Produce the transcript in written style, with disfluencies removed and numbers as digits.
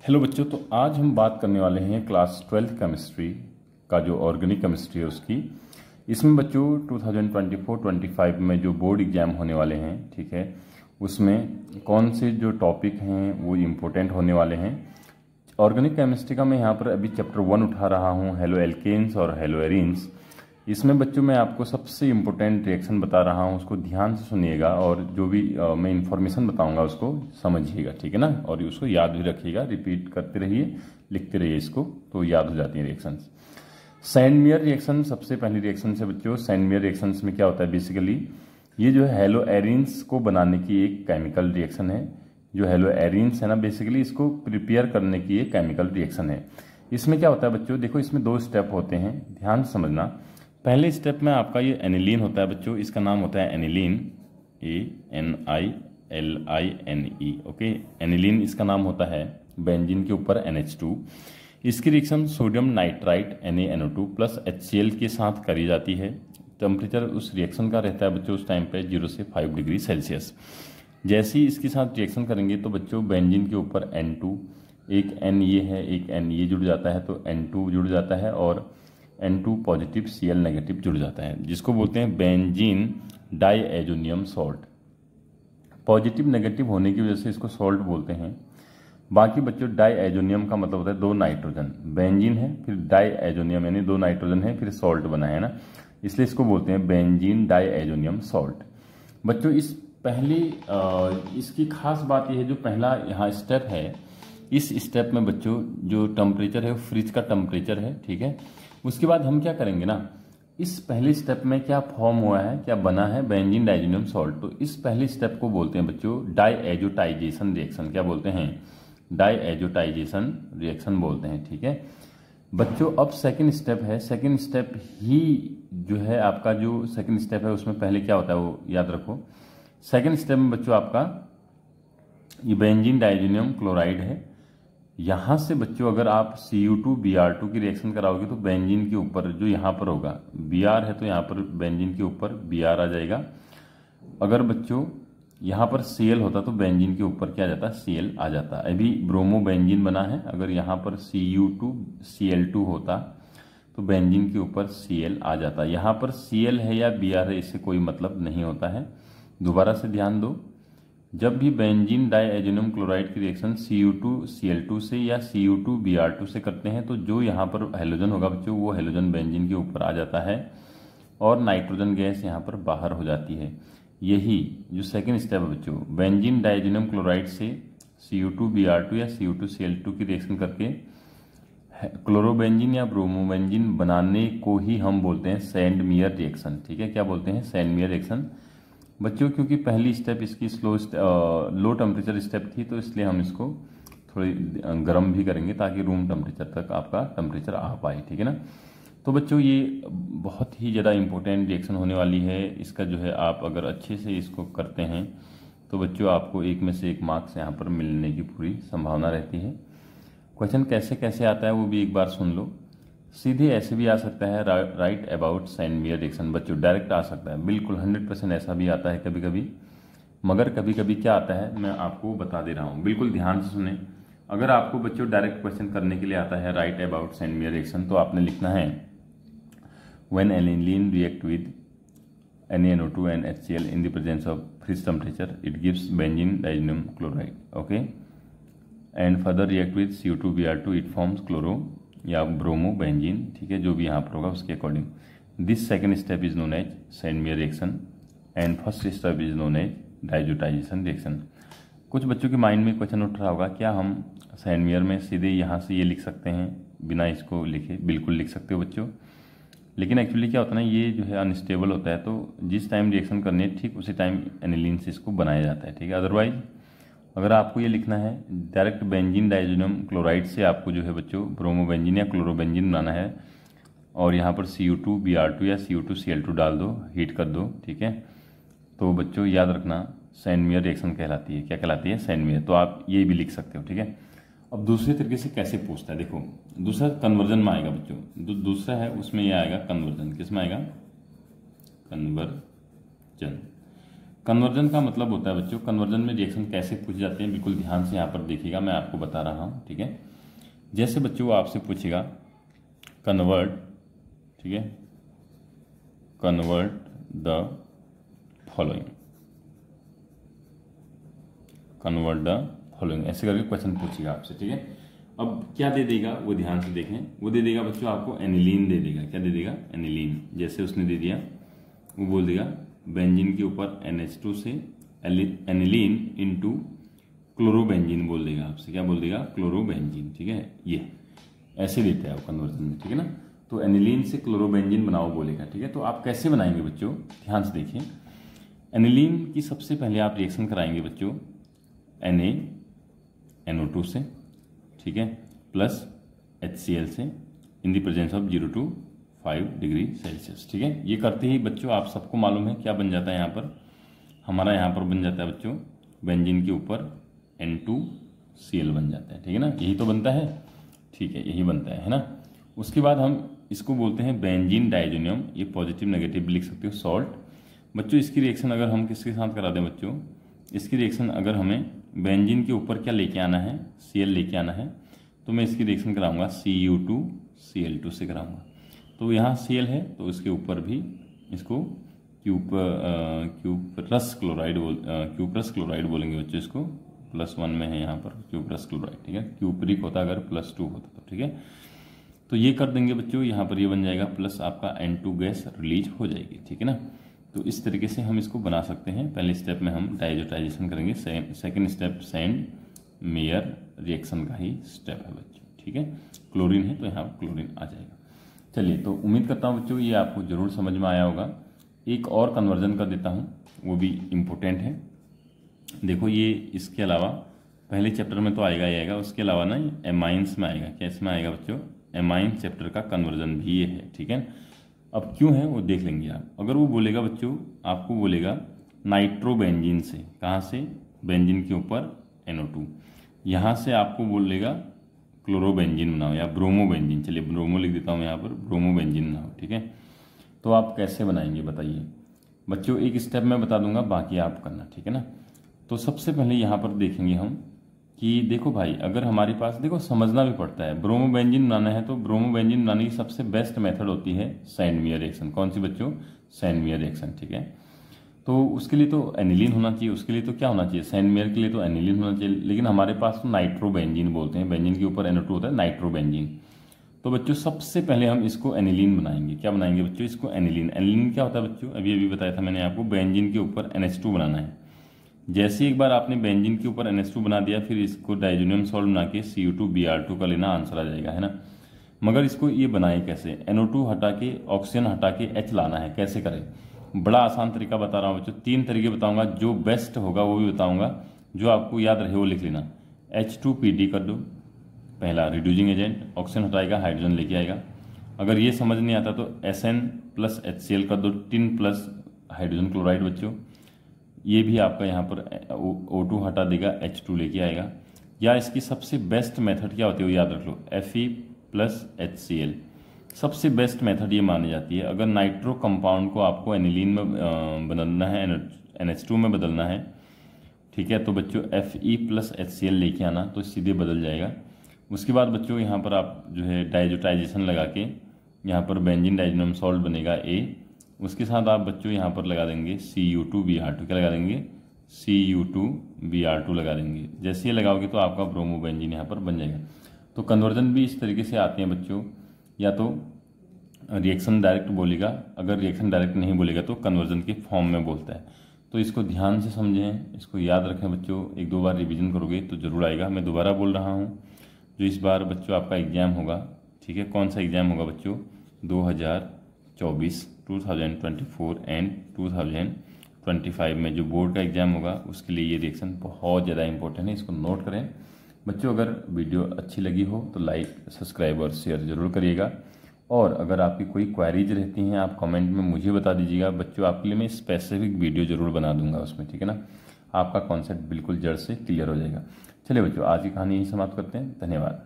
Hello बच्चों, तो आज हम बात करने वाले हैं क्लास 12th केमिस्ट्री का जो ऑर्गेनिक केमिस्ट्री है उसकी। इसमें बच्चों 2024-25 में जो बोर्ड एग्जाम होने वाले हैं, ठीक है, उसमें कौन से जो टॉपिक हैं वो इम्पोर्टेंट होने वाले हैं। ऑर्गेनिक केमिस्ट्री का मैं यहाँ पर अभी चैप्टर 1 उठा रहा हूँ, हेलो एल्केन्स और हेलो एरीन्स। इसमें बच्चों मैं आपको सबसे इम्पोर्टेंट रिएक्शन बता रहा हूँ, उसको ध्यान से सुनिएगा और जो भी मैं इन्फॉर्मेशन बताऊंगा उसको समझिएगा, ठीक है ना, और उसको याद भी रखिएगा, रिपीट करते रहिए, लिखते रहिए इसको, तो याद हो जाती है रिएक्शंस। सैंडमेयर रिएक्शन सबसे पहली रिएक्शन है बच्चों। सैंडमेयर रिएक्शंस में क्या होता है, बेसिकली ये जो है हेलो एरीन्स को बनाने की एक केमिकल रिएक्शन है। जो हेलो एरीन्स है ना, बेसिकली इसको प्रिपेयर करने की एक केमिकल रिएक्शन है। इसमें क्या होता है बच्चों, देखो इसमें 2 स्टेप होते हैं, ध्यान से समझना। पहले स्टेप में आपका ये एनिलीन होता है बच्चों, इसका नाम होता है एनिलीन, ANILINE, ओके। एनिलीन इसका नाम होता है, बेंजीन के ऊपर NH2। इसकी reaction sodium nitrite NaNO2 plus HCl के साथ करी जाती है। टेम्परेचर उस रिएक्शन का रहता है बच्चों उस टाइम पे 0 से 5 डिग्री सेल्सियस। जैसे ही इसके साथ रिएक्शन करेंगे तो बच्चों बेंजीन के ऊपर N2, एक N ये है, एक N ये जुड़ जाता है, तो N2 जुड़ जाता है और N2 पॉजिटिव Cl नेगेटिव जुड़ जाता है, जिसको बोलते हैं benzene diazonium salt. Positive negative होने की वजह से इसको सॉल्ट बोलते हैं। बाकी बच्चों डाइएजोनियम का मतलब होता है 2 नाइट्रोजन, बेंजीन है फिर डाइएजोनियम यानी 2 नाइट्रोजन है फिर सॉल्ट बना है ना, इसलिए इसको बोलते हैं बेंजीन डाइएजोनियम सॉल्ट। बच्चों इस पहली इसकी खास बात यह है, जो पहला यहाँ स्टेप है, इस स्टेप में बच्चों जो टेम्परेचर है वो फ्रिज का टेम्परेचर है, ठीक है। उसके बाद हम क्या करेंगे ना, इस पहले स्टेप में क्या फॉर्म हुआ है, क्या बना है, बेंजीन डाइएजोनियम सॉल्ट। तो इस पहले स्टेप को बोलते हैं बच्चों डाइएजोटाइजेशन रिएक्शन। क्या बोलते हैं, डाइएजोटाइजेशन रिएक्शन बोलते हैं, ठीक है बच्चों। अब सेकंड स्टेप है, सेकंड स्टेप ही जो है आपका, जो सेकंड स्टेप है उसमें पहले क्या होता है वो याद रखो। सेकंड स्टेप में बच्चों आपका ये बेंजीन डाइएजोनियम क्लोराइड है। यहाँ से बच्चों अगर आप Cu2Br2 की रिएक्शन कराओगे तो बेंजीन के ऊपर जो यहाँ पर होगा Br है, तो यहाँ पर बेंजीन के ऊपर Br आ जाएगा। अगर बच्चों यहाँ पर Cl होता तो बेंजीन के ऊपर क्या आ जाता, Cl आ जाता। अभी ब्रोमो बेंजीन बना है, अगर यहाँ पर Cu2Cl2 होता तो बेंजीन के ऊपर Cl आ जाता। यहाँ पर Cl है या Br है इससे कोई मतलब नहीं होता है। दोबारा से ध्यान दो, जब भी बेंजीन डाइएजोनियम क्लोराइड की रिएक्शन Cu2Cl2 से या Cu2Br2 से करते हैं तो जो यहाँ पर हेलोजन होगा बच्चों वो हेलोजन बेंजीन के ऊपर आ जाता है और नाइट्रोजन गैस यहाँ पर बाहर हो जाती है। यही जो सेकंड स्टेप है बच्चों, बेंजीन डाइएजोनियम क्लोराइड से Cu2Br2 या Cu2Cl2 की रिएक्शन करके क्लोरोबेंजीन या ब्रोमोबेंजीन बनाने को ही हम बोलते हैं सैंडमेयर रिएक्शन, ठीक है। क्या बोलते हैं, सैंडमेयर रिएक्शन बच्चों। क्योंकि पहली स्टेप इसकी लो टेम्परेचर स्टेप थी तो इसलिए हम इसको थोड़ी गर्म भी करेंगे ताकि रूम टेम्परेचर तक आपका टेम्परेचर आ पाए, ठीक है ना। तो बच्चों ये बहुत ही ज़्यादा इम्पोर्टेंट रिएक्शन होने वाली है। इसका जो है आप अगर अच्छे से इसको करते हैं तो बच्चों आपको 1 में से 1 मार्क्स यहाँ पर मिलने की पूरी संभावना रहती है। क्वेश्चन कैसे कैसे आता है वो भी एक बार सुन लो। सीधे ऐसे भी आ सकता है, राइट अबाउट सैंडमेयर रिएक्शन बच्चों, डायरेक्ट आ सकता है, बिल्कुल 100% ऐसा भी आता है कभी कभी। मगर कभी कभी क्या आता है मैं आपको बता दे रहा हूँ, बिल्कुल ध्यान से सुने। अगर आपको बच्चों डायरेक्ट क्वेश्चन करने के लिए आता है राइट अबाउट सैंडमेयर रिएक्शन, तो आपने लिखना है when aniline react with NaNO2 and HCl in the presence of freeze temperature it gives benzene diazoनियम chloride, okay, and further react with Cu2Br2 it forms chloro या ब्रोमो बेंजीन, ठीक है, जो भी यहाँ पर होगा उसके according. This second step is known as Sandmeyer reaction and first step is known as diazotization reaction. कुछ बच्चों के माइंड में क्वेश्चन उठ रहा होगा, क्या हम सैंडमेयर में सीधे यहाँ से ये लिख सकते हैं बिना इसको लिखे? बिल्कुल लिख सकते हो बच्चों, लेकिन एक्चुअली क्या होता है ना, ये जो है अनस्टेबल होता है, तो जिस टाइम रिएक्शन करनी है ठीक उसी टाइम एनिलीन से इसको बनाया जाता है, ठीक है। अदरवाइज अगर आपको ये लिखना है डायरेक्ट बेंजीन डाइएजोनियम क्लोराइड से आपको जो है बच्चों ब्रोमोबेंजीन या क्लोरोबेंजीन बनाना है और यहाँ पर Cu2Br2 या Cu2Cl2 डाल दो, हीट कर दो, ठीक है, तो बच्चों याद रखना सैंडमेयर रिएक्शन कहलाती है। क्या कहलाती है? सैंडमेयर। तो आप ये भी लिख सकते हो, ठीक है। अब दूसरे तरीके से कैसे पूछता है, देखो दूसरा कन्वर्जन में आएगा बच्चों, दूसरा है उसमें ये आएगा कन्वर्जन। किस में आएगा? कन्वर्जन। कन्वर्जन का मतलब होता है बच्चों, कन्वर्जन में रिएक्शन कैसे पूछे जाते हैं बिल्कुल ध्यान से यहाँ पर देखिएगा, मैं आपको बता रहा हूँ, ठीक है। जैसे बच्चों वो आपसे पूछेगा कन्वर्ट, ठीक है, convert the following, convert the following, ऐसे करके क्वेश्चन पूछेगा आपसे, ठीक है। अब क्या दे देगा वो ध्यान से देखें, वो दे देगा बच्चों आपको एनिलीन दे देगा। क्या दे देगा? एनिलीन। जैसे उसने दे दिया, वो बोल देगा बेंजीन के ऊपर NH2 से एनिलीन इनटू क्लोरोबेंजीन बोल देगा आपसे। क्या बोल देगा? क्लोरोबेंजीन, ठीक है। ये ऐसे देते हैं आप कन्वर्जन में, ठीक है ना। तो एनिलीन से क्लोरोबेंजीन बनाओ बोलेगा, ठीक है। तो आप कैसे बनाएंगे बच्चों, ध्यान से देखिए। एनिलीन की सबसे पहले आप रिएक्शन कराएंगे बच्चों NaNO2 से, ठीक है, प्लस HCl से in the presence of 0 to 5 degree Celsius, ठीक है। ये करते ही बच्चों आप सबको मालूम है क्या बन जाता है यहाँ पर, हमारा यहाँ पर बन जाता है बच्चों बेंजीन के ऊपर N2Cl बन जाता है, ठीक है ना। यही तो बनता है, ठीक है, यही बनता है ना। उसके बाद हम इसको बोलते हैं बेंजीन डाइजोनियम, ये पॉजिटिव नेगेटिव लिख सकते हो, सॉल्ट। बच्चों इसकी रिएक्शन अगर हम किसके साथ करा दें बच्चों, इसकी रिएक्शन अगर हमें बेंजीन के ऊपर क्या लेके आना है, Cl लेके आना है, तो मैं इसकी रिएक्शन कराऊंगा Cu2Cl2 से कराऊंगा। तो यहाँ Cl है तो इसके ऊपर भी इसको क्यूप्रस क्लोराइड बोलेंगे बच्चों इसको, +1 में है यहाँ पर क्यूप्रस क्लोराइड, ठीक है। क्यूप्रिक होता अगर +2 होता तो, ठीक है। तो ये कर देंगे बच्चों, यहाँ पर ये बन जाएगा, प्लस आपका N2 गैस रिलीज हो जाएगी, ठीक है ना। तो इस तरीके से हम इसको बना सकते हैं। पहले स्टेप में हम डाइजोटाइजेशन करेंगे, second step send mayor reaction का ही स्टेप है बच्चों, ठीक है। क्लोरीन है तो यहाँ क्लोरीन आ जाएगा। चलिए, तो उम्मीद करता हूँ बच्चों ये आपको जरूर समझ में आया होगा। एक और कन्वर्जन कर देता हूँ, वो भी इम्पोर्टेंट है। देखो ये इसके अलावा पहले चैप्टर में तो आएगा ही आएगा, उसके अलावा ना एमाइंस में आएगा। क्या इसमें आएगा बच्चों? एमाइन चैप्टर का कन्वर्जन भी ये है, ठीक है। अब क्यों है वो देख लेंगे आप। अगर वो बोलेगा बच्चों, आपको बोलेगा नाइट्रोबेंजीन से, कहाँ से? बेंजीन के ऊपर NO2, यहाँ से आपको बोलेगा क्लोरोबेंजीन बनाओ या ब्रोमोबेंजीन, चलिए ब्रोमो लिख देता हूँ यहाँ पर, ब्रोमोबेंजीन बनाओ, ठीक है। तो आप कैसे बनाएंगे बताइए बच्चों, एक स्टेप मैं बता दूंगा, बाकी आप करना, ठीक है ना। तो सबसे पहले यहाँ पर देखेंगे हम कि देखो भाई, अगर हमारे पास, देखो समझना भी पड़ता है, ब्रोमोबेंजीन बनाना है तो ब्रोमोबेंजीन बनाने की सबसे बेस्ट मेथड होती है सैंड-मेयर रिएक्शन। कौन सी बच्चों? सैंड-मेयर रिएक्शन, ठीक है। तो उसके लिए तो एनिलीन होना चाहिए, उसके लिए तो क्या होना चाहिए? सैंड-मेयर के लिए तो एनिलीन होना चाहिए, लेकिन हमारे पास तो नाइट्रोबेंजीन बोलते हैं, बेंजीन के ऊपर NO2 होता है, नाइट्रोबेंजीन। तो बच्चों सबसे पहले हम इसको एनिलीन बनाएंगे। क्या बनाएंगे बच्चों? इसको एनिलीन। एनिलीन क्या होता है बच्चों? अभी बताया था मैंने आपको, बेंजीन के ऊपर NH2 बनाना है। जैसे एक बार आपने बेंजीन के ऊपर NH2 बना दिया, फिर इसको डाइजोनियम सॉल्ट बना के Cu2Br2 का लेना, आंसर आ जाएगा, है ना। मगर इसको ये बनाए कैसे? NO2 हटा के, ऑक्सीजन हटा के H लाना है, कैसे करें? बड़ा आसान तरीका बता रहा हूँ बच्चों, 3 तरीके बताऊंगा, जो बेस्ट होगा वो भी बताऊंगा, जो आपको याद रहे वो लिख लेना। H2PD कर दो, पहला रिड्यूसिंग एजेंट, ऑक्सीजन हटाएगा, हाइड्रोजन लेके आएगा। अगर ये समझ नहीं आता तो SN + HCl कर दो, टिन प्लस हाइड्रोजन क्लोराइड बच्चों, ये भी आपका यहाँ पर O2 हटा देगा, H2 लेके आएगा। या इसकी सबसे बेस्ट मेथड क्या होती है वो याद रख लो, Fe + HCl सबसे बेस्ट मेथड ये मानी जाती है। अगर नाइट्रो कंपाउंड को आपको एनिलीन में बदलना है, NH2 में बदलना है, ठीक है, तो बच्चों Fe + HCl लेके आना, तो सीधे बदल जाएगा। उसके बाद बच्चों यहाँ पर आप जो है डाइजोटाइजेशन लगा के, यहाँ पर बेंजीन डाइजोनियम सॉल्ट बनेगा A, उसके साथ आप बच्चों यहाँ पर लगा देंगे Cu2Br2। क्या लगा देंगे? Cu2Br2 लगा देंगे। जैसे ये लगाओगे तो आपका ब्रोमोबेंजीन यहाँ पर बन जाएगा। तो कन्वर्जन भी इस तरीके से आते हैं बच्चों, या तो रिएक्शन डायरेक्ट बोलेगा, अगर रिएक्शन डायरेक्ट नहीं बोलेगा तो कन्वर्जन के फॉर्म में बोलता है। तो इसको ध्यान से समझें, इसको याद रखें बच्चों, 1-2 बार रिवीजन करोगे तो जरूर आएगा। मैं दोबारा बोल रहा हूँ, जो इस बार बच्चों आपका एग्जाम होगा, ठीक है, कौन सा एग्जाम होगा बच्चों? 2024 एंड 2025 में जो बोर्ड का एग्जाम होगा, उसके लिए ये रिएक्शन बहुत ज़्यादा इंपॉर्टेंट है, इसको नोट करें बच्चों। अगर वीडियो अच्छी लगी हो तो लाइक, सब्सक्राइब और शेयर जरूर करिएगा। और अगर आपकी कोई क्वेरीज रहती हैं, आप कमेंट में मुझे बता दीजिएगा बच्चों, आपके लिए मैं स्पेसिफिक वीडियो जरूर बना दूंगा उसमें, ठीक है ना। आपका कॉन्सेप्ट बिल्कुल जड़ से क्लियर हो जाएगा। चलिए बच्चों, आज की कहानी यही समाप्त करते हैं। धन्यवाद।